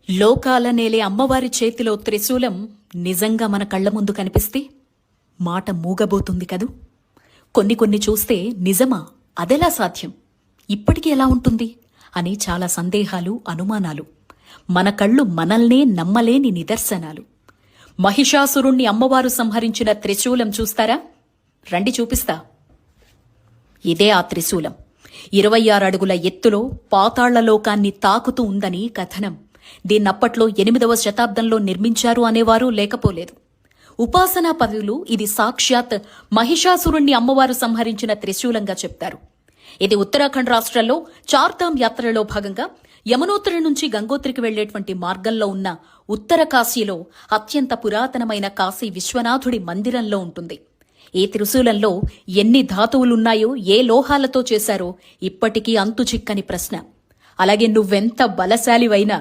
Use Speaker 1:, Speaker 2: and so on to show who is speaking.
Speaker 1: లోకాల నేలే అమ్మవారి చేతిలో త్రిశూలం నిజంగా మన కళ్ల ముందు కనిపిస్తే మాట మూగబోతుంది కదూ. కొన్ని చూస్తే నిజమా, అదెలా సాధ్యం, ఇప్పటికీ ఎలా ఉంటుంది అని చాలా సందేహాలు, అనుమానాలు. మన కళ్ళు మనల్నే నమ్మలేని నిదర్శనాలు. మహిషాసురుణ్ణి అమ్మవారు సంహరించిన త్రిశూలం చూస్తారా? రండి చూపిస్తా. ఇదే ఆ త్రిశూలం. 26 అడుగుల ఎత్తులో పాతాళ్లలోకాన్ని తాకుతూ ఉందని కథనం. దీన్నప్పట్లో 8వ శతాబ్దంలో నిర్మించారు అనేవారు లేకపోలేదు. ఉపాసనా పదులు ఇది సాక్షాత్ మహిషాసురుణ్ణి అమ్మవారు సంహరించిన త్రిశూలంగా చెప్తారు. ఇది ఉత్తరాఖండ్ రాష్ట్రంలో చార్ధామ్ యాత్రలో భాగంగా యమునోత్రి నుంచి గంగోత్రికి వెళ్లేటువంటి మార్గంలో ఉన్న ఉత్తర కాశీలో అత్యంత పురాతనమైన కాశీ విశ్వనాథుడి మందిరంలో ఉంటుంది. ఈ త్రిశూలంలో ఎన్ని ధాతువులున్నాయో, ఏ లోహాలతో చేశారో ఇప్పటికీ అంతుచిక్కని ప్రశ్న. అలాగే నువ్వెంత బలశాలివైనా